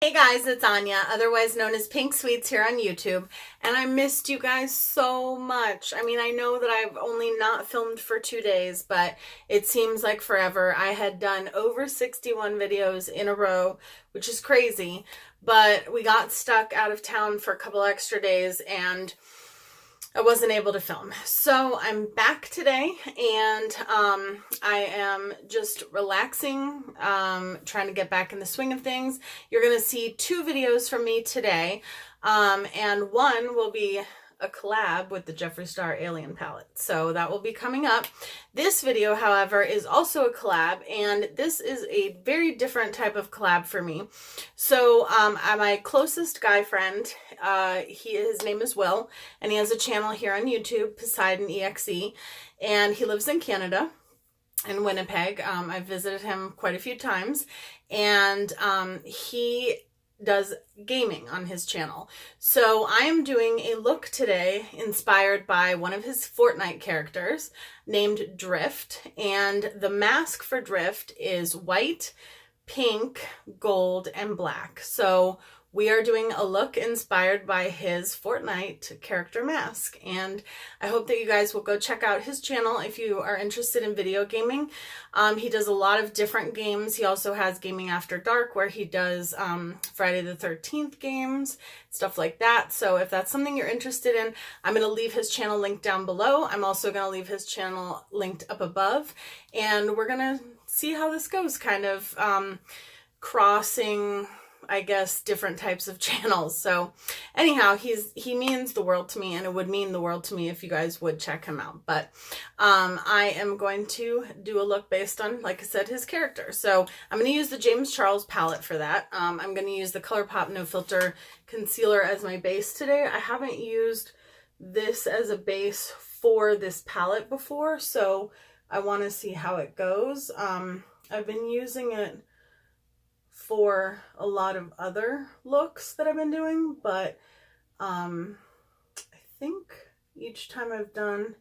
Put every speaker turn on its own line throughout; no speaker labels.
Hey guys, it's Anya, otherwise known as Pink Sweets here on YouTube, and I missed you guys so much. I mean, I know that I've only not filmed for 2 days, but it seems like forever. I had done over 61 videos in a row, which is crazy, but we got stuck out of town for a couple extra days and I wasn't able to film. So I'm back today and I am just relaxing, trying to get back in the swing of things. You're going to see 2 videos from me today, and one will be a collab with the Jeffree Star Alien palette. So that will be coming up. This video, however, is also a collab, and this is a very different type of collab for me. So my closest guy friend, his name is Will, and he has a channel here on YouTube, Poseidon Exe, and he lives in Canada, in Winnipeg. I've visited him quite a few times, and he does gaming on his channel. So I am doing a look today inspired by one of his Fortnite characters named Drift, and the mask for Drift is white, pink, gold, and black. So we are doing a look inspired by his Fortnite character mask, and I hope that you guys will go check out his channel if you are interested in video gaming. He does a lot of different games. He also has Gaming After Dark, where he does Friday the 13th games, stuff like that. So if that's something you're interested in, I'm going to leave his channel linked down below. I'm also going to leave his channel linked up above, and we're going to see how this goes, kind of crossing, I guess, different types of channels. So anyhow, he means the world to me, and it would mean the world to me if you guys would check him out. But I am going to do a look based on, like I said, his character. So I'm going to use the James Charles palette for that. I'm going to use the ColourPop No Filter concealer as my base today. I haven't used this as a base for this palette before, so I want to see how it goes. I've been using it for a lot of other looks that I've been doing, but I think each time I've done,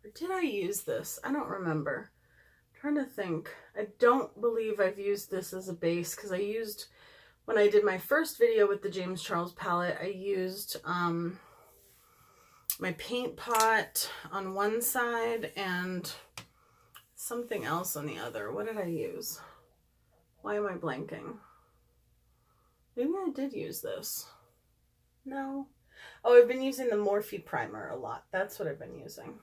or did I use this? I don't remember. I'm trying to think. I don't believe I've used this as a base, because I used, when I did my first video with the James Charles palette, I used my paint pot on one side and something else on the other. What did I use? Why am I blanking? Maybe I did use this. No. Oh, I've been using the Morphe primer a lot. That's what I've been using.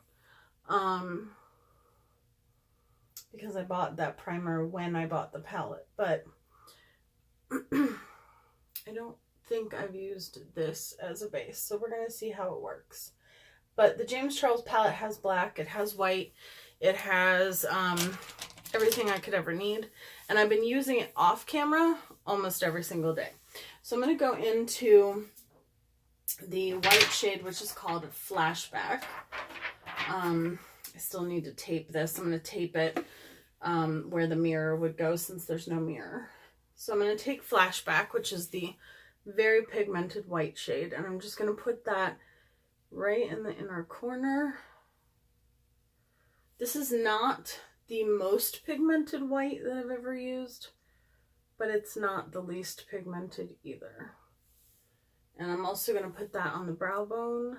Because I bought that primer when I bought the palette. But I don't think I've used this as a base. So we're going to see how it works. But the James Charles palette has black. It has white. It has everything I could ever need. And I've been using it off camera almost every single day. So I'm going to go into the white shade, which is called Flashback. I still need to tape this. I'm going to tape it where the mirror would go, since there's no mirror. So I'm going to take Flashback, which is the very pigmented white shade, and I'm just going to put that right in the inner corner. This is not the most pigmented white that I've ever used, but it's not the least pigmented either. And I'm also going to put that on the brow bone.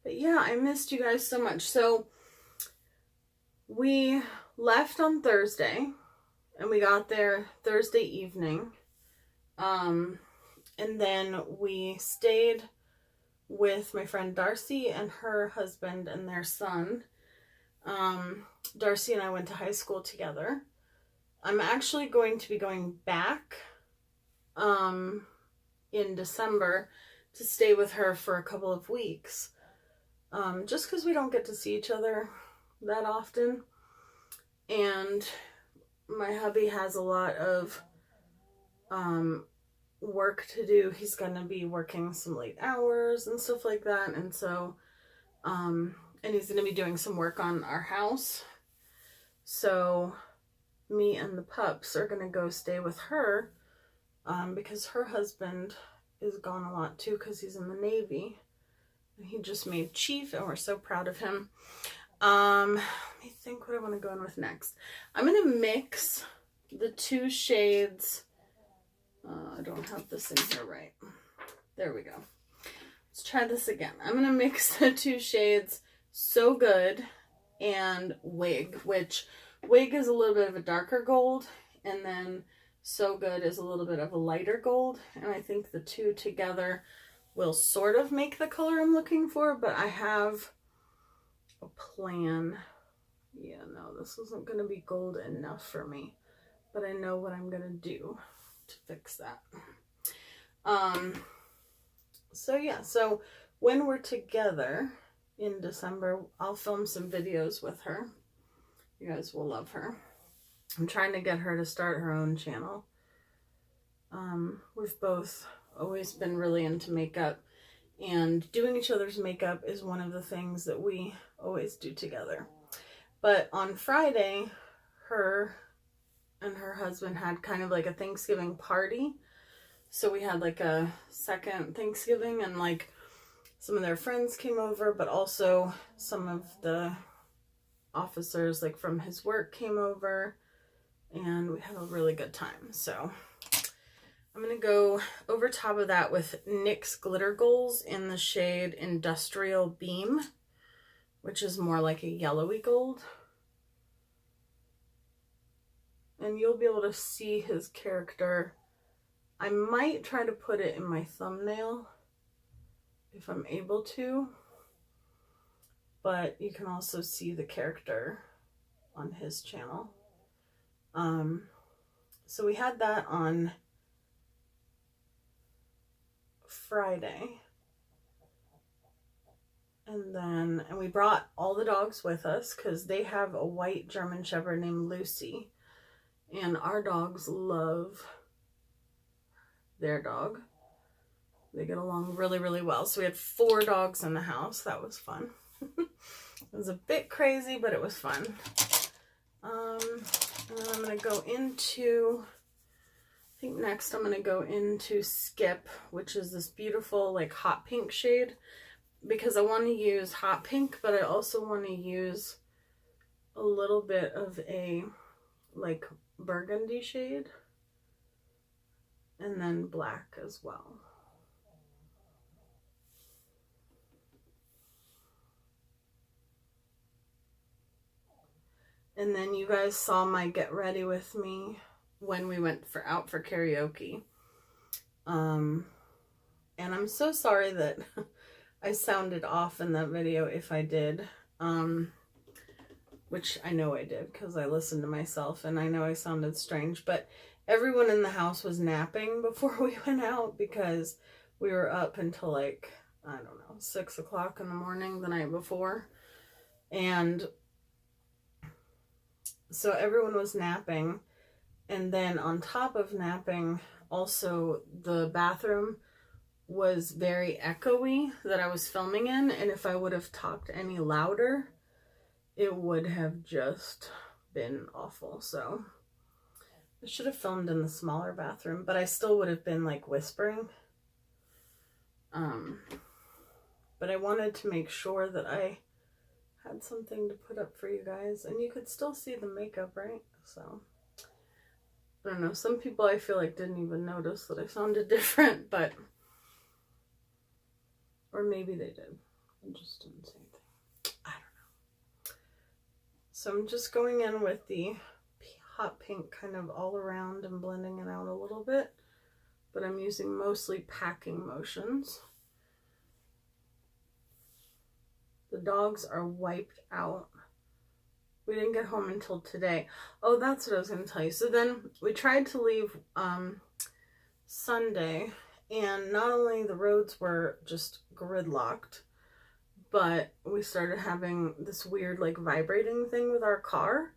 But yeah, I missed you guys so much. So we left on Thursday, and we got there Thursday evening. And then we stayed with my friend Darcy and her husband and their son. Darcy and I went to high school together. I'm actually going to be going back in December to stay with her for a couple of weeks, just because we don't get to see each other that often, and my hubby has a lot of work to do. He's going to be working some late hours and stuff like that, and so and he's going to be doing some work on our house. So me and the pups are going to go stay with her because her husband is gone a lot too, because he's in the Navy. And he just made chief, and we're so proud of him. Let me think what I want to go in with next. I'm going to mix the two shades. I don't have this in here right. There we go. Let's try this again. I'm going to mix the two shades So Good and Wig, which Wig is a little bit of a darker gold, and then So Good is a little bit of a lighter gold, and I think the two together will sort of make the color I'm looking for, but I have a plan. Yeah, no, this isn't going to be gold enough for me, but I know what I'm going to do to fix that. So yeah, so when we're together in December, I'll film some videos with her. You guys will love her. I'm trying to get her to start her own channel. We've both always been really into makeup, and doing each other's makeup is one of the things that we always do together. But on Friday, her and her husband had kind of like a Thanksgiving party. So we had like a second Thanksgiving, and like some of their friends came over, but also some of the officers like from his work came over, and we had a really good time. So I'm going to go over top of that with NYX Glitter Goals in the shade Industrial Beam, which is more like a yellowy gold. And you'll be able to see his character. I might try to put it in my thumbnail if I'm able to, but you can also see the character on his channel. So we had that on Friday, and we brought all the dogs with us because they have a white German Shepherd named Lucy, and our dogs love their dog. They get along really, really well. So we had 4 dogs in the house. That was fun. It was a bit crazy, but it was fun. And then I'm going to go into, I think next I'm going to go into Skip, which is this beautiful like hot pink shade, because I want to use hot pink, but I also want to use a little bit of a like burgundy shade, and then black as well. And then you guys saw my get ready with me when we went out for karaoke. And I'm so sorry that I sounded off in that video if I did. Which I know I did because I listened to myself and I know I sounded strange, but everyone in the house was napping before we went out because we were up until like, I don't know, 6 o'clock in the morning the night before. And so everyone was napping. And then on top of napping, also the bathroom was very echoey that I was filming in. And if I would have talked any louder, it would have just been awful. So I should have filmed in the smaller bathroom, but I still would have been like whispering. But I wanted to make sure that I had something to put up for you guys, and you could still see the makeup, right? So I don't know, some people I feel like didn't even notice that I sounded different, but or maybe they did and just didn't say anything. I don't know. So I'm just going in with the hot pink kind of all around and blending it out a little bit, but I'm using mostly packing motions. The dogs are wiped out. We didn't get home until today. Oh, that's what I was going to tell you. So then we tried to leave Sunday, and not only the roads were just gridlocked, but we started having this weird like vibrating thing with our car.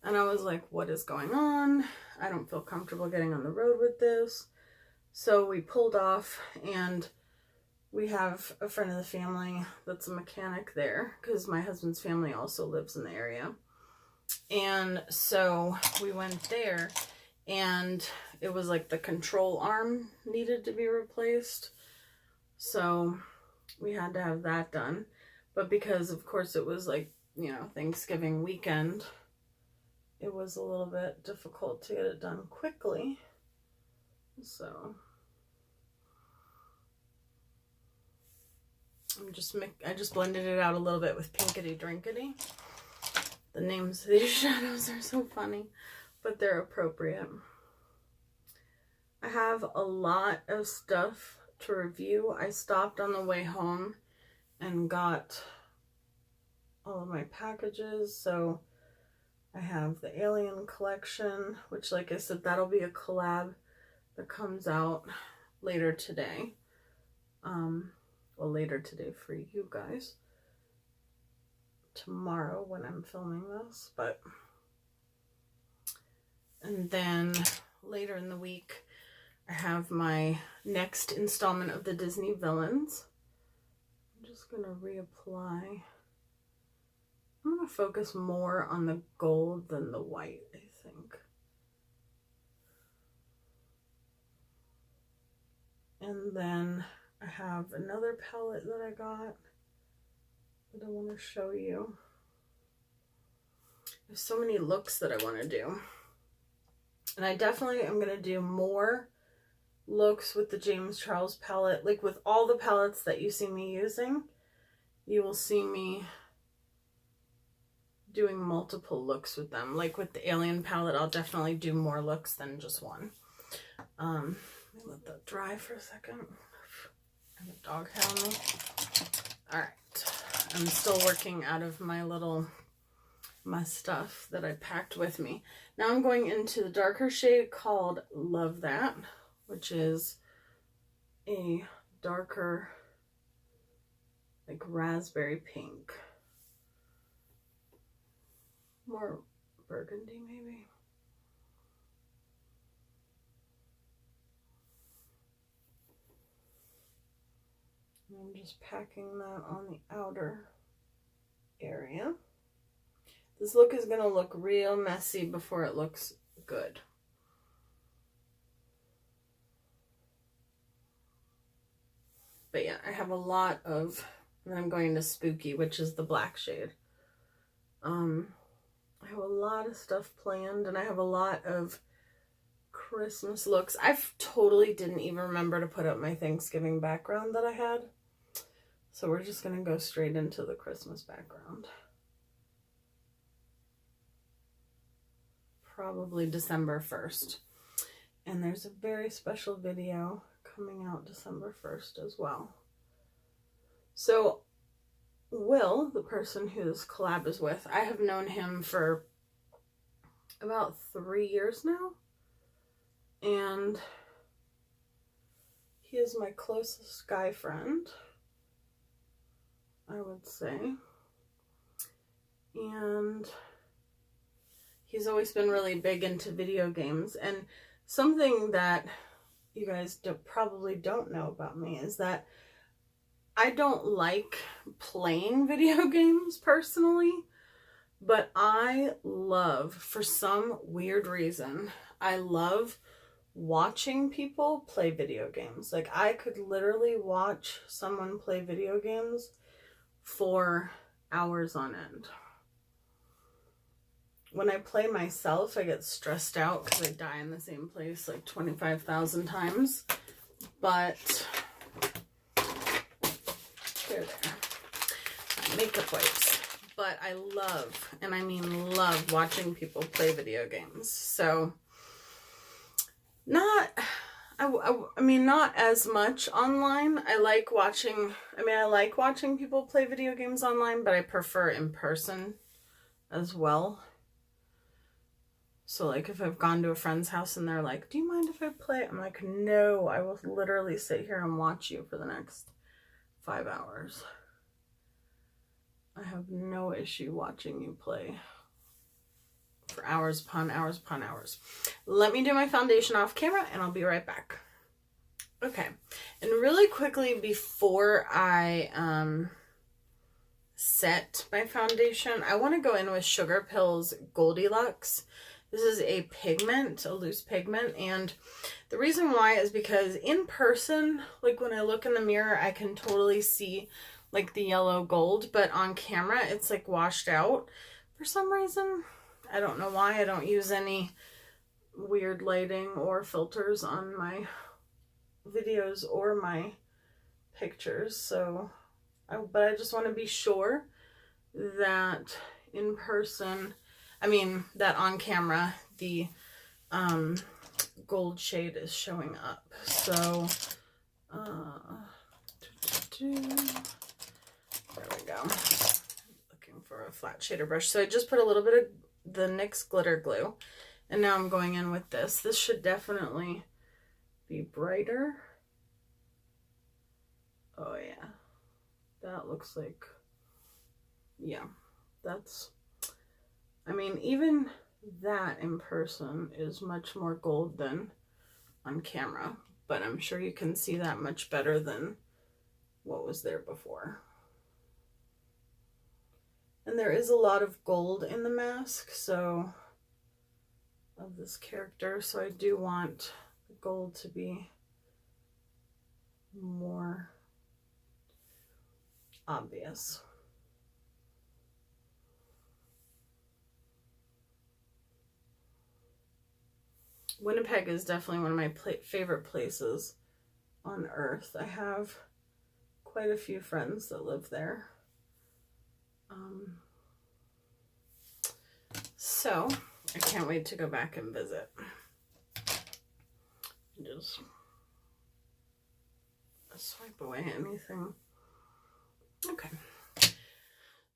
And I was like, what is going on? I don't feel comfortable getting on the road with this. So we pulled off, and we have a friend of the family that's a mechanic there because my husband's family also lives in the area. And so we went there, and it was like the control arm needed to be replaced. So we had to have that done. But because of course it was like you know, Thanksgiving weekend, it was a little bit difficult to get it done quickly. So I just blended it out a little bit with Pinkity Drinkity. The names of these shadows are so funny, but they're appropriate. I have a lot of stuff to review. I stopped on the way home and got all of my packages. So I have the Alien collection, which, like I said, that'll be a collab that comes out later today. Well, later today for you guys. Tomorrow when I'm filming this, but and then later in the week I have my next installment of the Disney villains. I'm just gonna reapply. I'm gonna focus more on the gold than the white, I think. And then I have another palette that I got that I want to show you. There's so many looks that I want to do. And I definitely am going to do more looks with the James Charles palette. Like with all the palettes that you see me using, you will see me doing multiple looks with them. Like with the Alien palette, I'll definitely do more looks than just one. Let me let that dry for a second. I have a dog hair on me. All right. I'm still working out of my stuff that I packed with me. Now I'm going into the darker shade called Love That, which is a darker, like raspberry pink. More burgundy maybe. I'm just packing that on the outer area. This look is going to look real messy before it looks good. But yeah, I have a lot of, and I'm going to Spooky, which is the black shade. I have a lot of stuff planned, and I have a lot of Christmas looks. I totally didn't even remember to put up my Thanksgiving background that I had. So we're just going to go straight into the Christmas background. Probably December 1st. And there's a very special video coming out December 1st as well. So Will, the person who this collab is with, I have known him for about 3 years now. And he is my closest guy friend, I would say. And he's always been really big into video games. And something that you guys probably don't know about me is that I don't like playing video games personally, but I love, for some weird reason, I love watching people play video games. Like, I could literally watch someone play video games for hours on end. When I play myself, I get stressed out because I die in the same place like 25,000 times. But they're there. Makeup wipes. But I love, and I mean love, watching people play video games. So, not as much online. I like watching people play video games online, but I prefer in person as well. So like if I've gone to a friend's house and they're like, do you mind if I play? I'm like, no, I will literally sit here and watch you for the next 5 hours. I have no issue watching you play for hours upon hours upon hours. Let me do my foundation off camera and I'll be right back. Okay, and really quickly before I set my foundation, I want to go in with SugarPill's Goldilocks. This is a pigment, a loose pigment, and the reason why is because in person, like when I look in the mirror, I can totally see like the yellow gold, but on camera it's like washed out for some reason. I don't know why. I don't use any weird lighting or filters on my videos or my pictures, so but I just want to be sure that in person, I mean that on camera, the gold shade is showing up. So there we go. Looking for a flat shader brush. So I just put a little bit of the NYX glitter glue, and now I'm going in with this. This should definitely be brighter. Oh yeah, that looks like, yeah, that's, I mean, even that in person is much more gold than on camera, but I'm sure you can see that much better than what was there before. And there is a lot of gold in the mask, so, of this character, so I do want the gold to be more obvious. Winnipeg is definitely one of my favorite places on earth. I have quite a few friends that live there. So I can't wait to go back and visit. Just swipe away anything. Okay.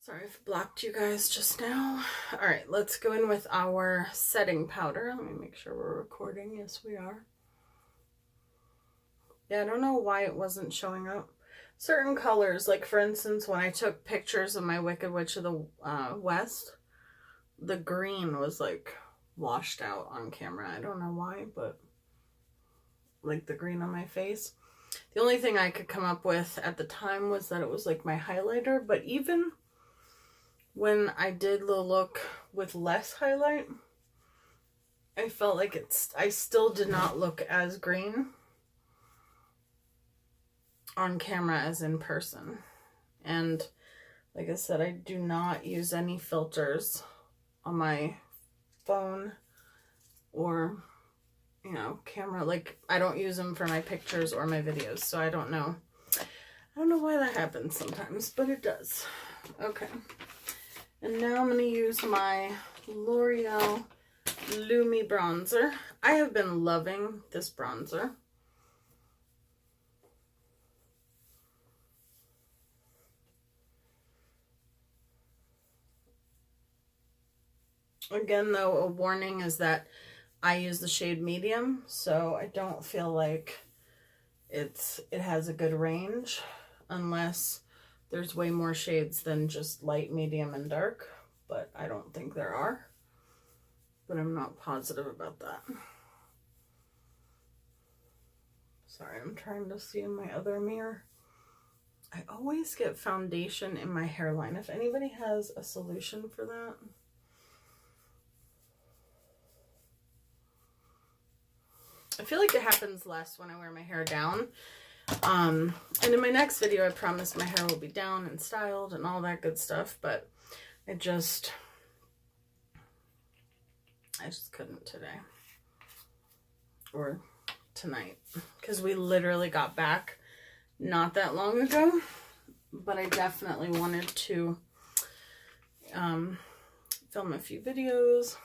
Sorry if I blocked you guys just now. All right, let's go in with our setting powder. Let me make sure we're recording. Yes, we are. Yeah, I don't know why it wasn't showing up. Certain colors, like for instance, when I took pictures of my Wicked Witch of the West, the green was like washed out on camera. I don't know why, but like the green on my face. The only thing I could come up with at the time was that it was like my highlighter, but even when I did the look with less highlight, I felt like I still did not look as green on camera as in person. And like I said, I do not use any filters on my phone or, you know, camera. Like, I don't use them for my pictures or my videos, so I don't know why that happens sometimes, but it does. Okay, and now I'm going to use my L'Oreal Lumi bronzer. I have been loving this bronzer. Again, though, a warning is that I use the shade medium, so I don't feel like it has a good range unless there's way more shades than just light, medium, and dark, but I don't think there are, but I'm not positive about that. Sorry, I'm trying to see in my other mirror. I always get foundation in my hairline. If anybody has a solution for that. I feel like it happens less when I wear my hair down. And in my next video, I promise my hair will be down and styled and all that good stuff, but I just couldn't today or tonight because we literally got back not that long ago, but I definitely wanted to film a few videos.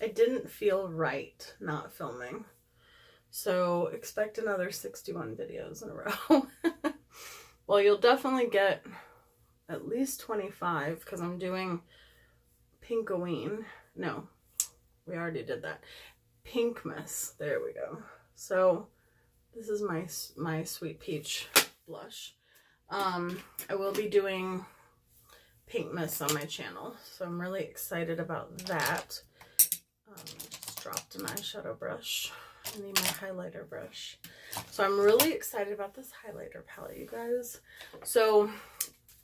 I didn't feel right not filming. So expect another 61 videos in a row. Well, you'll definitely get at least 25 because I'm doing Pinkoween. No, we already did that. Pinkmas. There we go. So this is my Sweet Peach blush. I will be doing Pinkmas on my channel. So I'm really excited about that. Just dropped an eyeshadow brush. I need my highlighter brush. So I'm really excited about this highlighter palette, you guys. So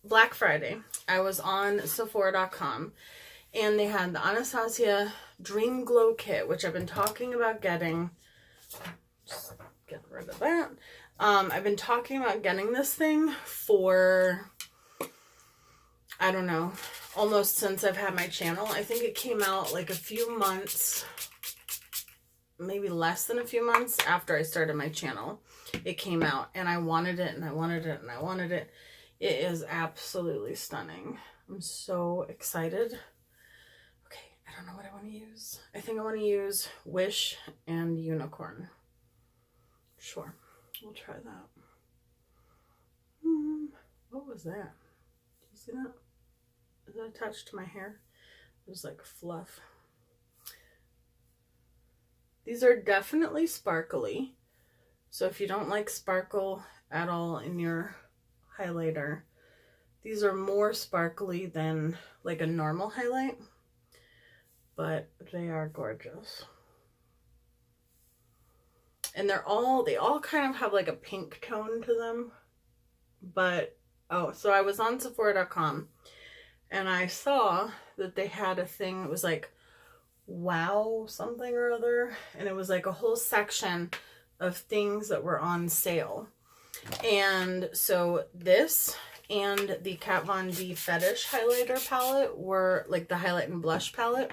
Black Friday, I was on Sephora.com and they had the Anastasia Dream Glow Kit, which I've been talking about getting. Just get rid of that. I've been talking about getting this thing for, I don't know, almost since I've had my channel. I think it came out like a few months, maybe less than a few months after I started my channel. It came out, and I wanted it, and I wanted it, and I wanted it. It is absolutely stunning. I'm so excited. Okay, I don't know what I want to use. I think I want to use Wish and Unicorn. Sure, we'll try that. What was that? Do you see that? Is that attached to my hair? It was like fluff. These are definitely sparkly. So if you don't like sparkle at all in your highlighter, these are more sparkly than like a normal highlight, but they are gorgeous. And they all kind of have like a pink tone to them. But, oh, so I was on Sephora.com and I saw that they had a thing that was like, wow, something or other. And it was like a whole section of things that were on sale. And so this and the Kat Von D Fetish highlighter palette were, like the highlight and blush palette,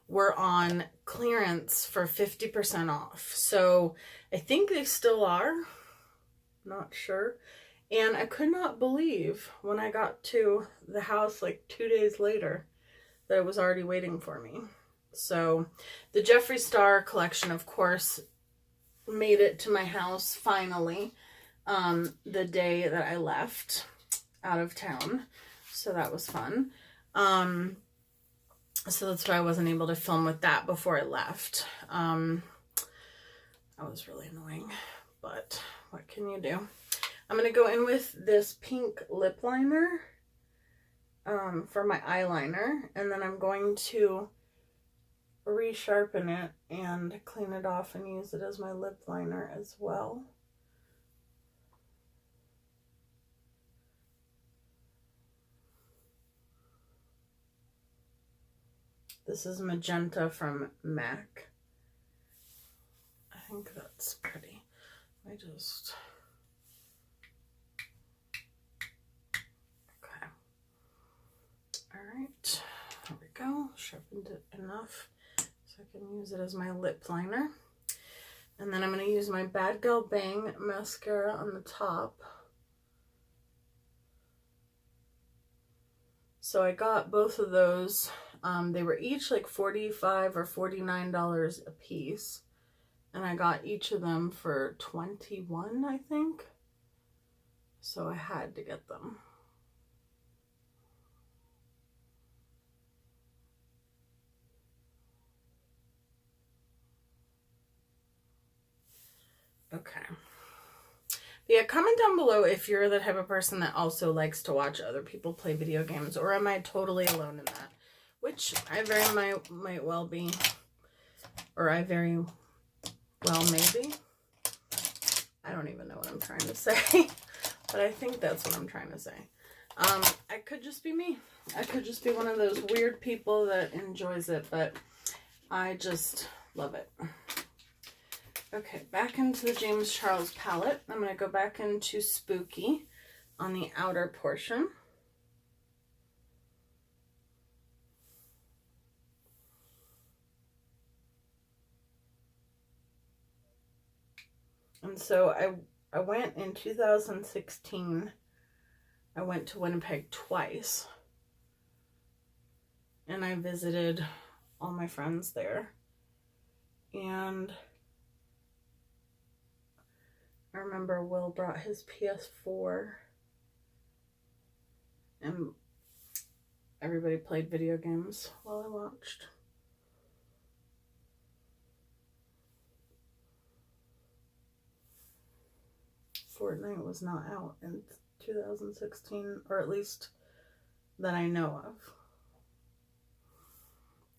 were on clearance for 50% off. So I think they still are. Not sure. And I could not believe when I got to the house like 2 days later that it was already waiting for me. So the Jeffree Star collection, of course, made it to my house finally the day that I left out of town. So that was fun. So that's why I wasn't able to film with that before I left. That was really annoying, but what can you do? I'm going to go in with this pink lip liner for my eyeliner, and then I'm going to resharpen it and clean it off and use it as my lip liner as well. This is Magenta from MAC. I think that's pretty. I just... Okay. Alright. There we go. Sharpened it enough so I can use it as my lip liner. And then I'm going to use my Bad Girl Bang mascara on the top. So I got both of those. They were each like $45 or $49 a piece. And I got each of them for $21, I think. So I had to get them. Okay. But yeah, comment down below if you're the type of person that also likes to watch other people play video games, or am I totally alone in that? Which I very might well be, or I very well maybe. I don't even know what I'm trying to say, but I think that's what I'm trying to say. I could just be me. I could just be one of those weird people that enjoys it, but I just love it. Okay, back into the James Charles palette. I'm going to go back into Spooky on the outer portion. And so I went in 2016, I went to Winnipeg twice. And I visited all my friends there. And I remember Will brought his PS4 and everybody played video games while I watched. Fortnite was not out in 2016, or at least that I know of.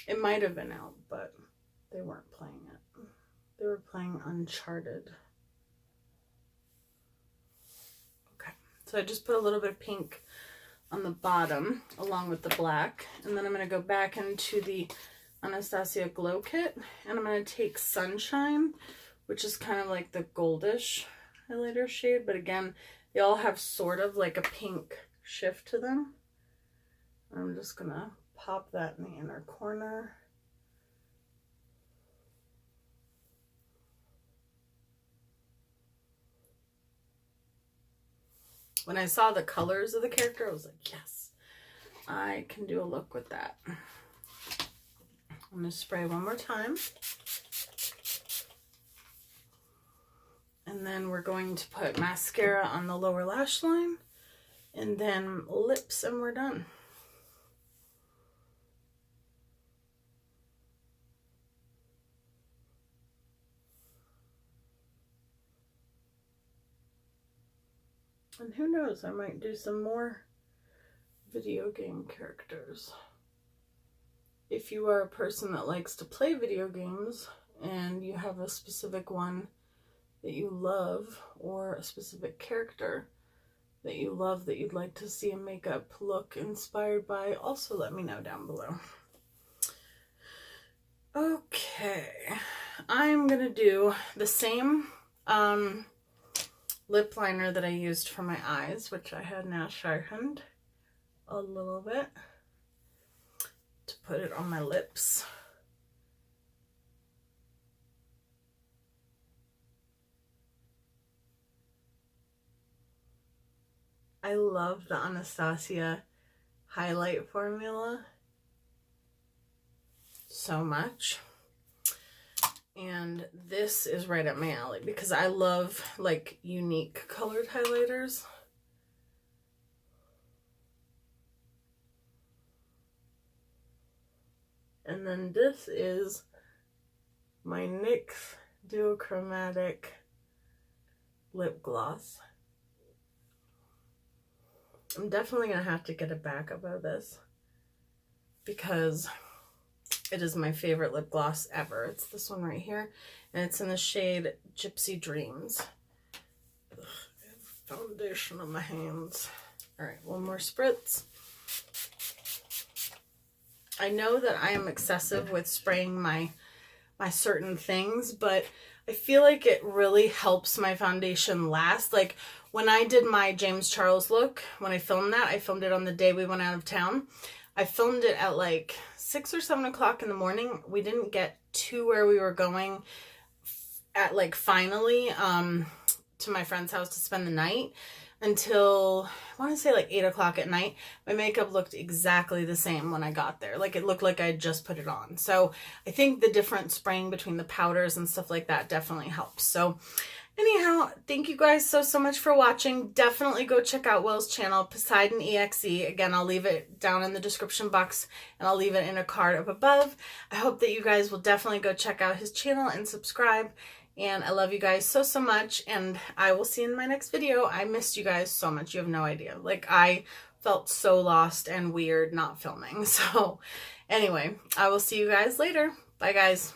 It might have been out, but they weren't playing it. They were playing Uncharted. So I just put a little bit of pink on the bottom along with the black. And then I'm going to go back into the Anastasia Glow Kit. And I'm going to take Sunshine, which is kind of like the goldish highlighter shade, but again, they all have sort of like a pink shift to them. I'm just gonna pop that in the inner corner. When I saw the colors of the character, I was like, yes, I can do a look with that. I'm going to spray one more time. And then we're going to put mascara on the lower lash line. And then lips, and we're done. And who knows, I might do some more video game characters. If you are a person that likes to play video games and you have a specific one that you love, or a specific character that you love that you'd like to see a makeup look inspired by, also let me know down below. Okay, I'm gonna do the same lip liner that I used for my eyes, which I had now sharpened a little bit to put it on my lips. I love the Anastasia highlight formula so much. And this is right up my alley because I love like unique colored highlighters. And then this is my NYX Duochromatic lip gloss. I'm definitely going to have to get a backup of this because it is my favorite lip gloss ever. It's this one right here, and it's in the shade Gypsy Dreams. Ugh, I have foundation on my hands. All right, one more spritz. I know that I am excessive with spraying my certain things, but I feel like it really helps my foundation last. Like when I did my James Charles look, when I filmed that, I filmed it on the day we went out of town. I filmed it at like 6 or 7 o'clock in the morning. We didn't get to where we were going at like finally to my friend's house to spend the night until I want to say like 8 o'clock at night. My makeup looked exactly the same when I got there. Like it looked like I had just put it on. So I think the different spraying between the powders and stuff like that definitely helps. So anyhow, thank you guys so much for watching. Definitely go check out Will's channel, Poseidon Exe. Again, I'll leave it down in the description box and I'll leave it in a card up above. I hope that you guys will definitely go check out his channel and subscribe. And I love you guys so much, and I will see you in my next video. I missed you guys so much. You have no idea. Like, I felt so lost and weird not filming. So anyway, I will see you guys later. Bye, guys.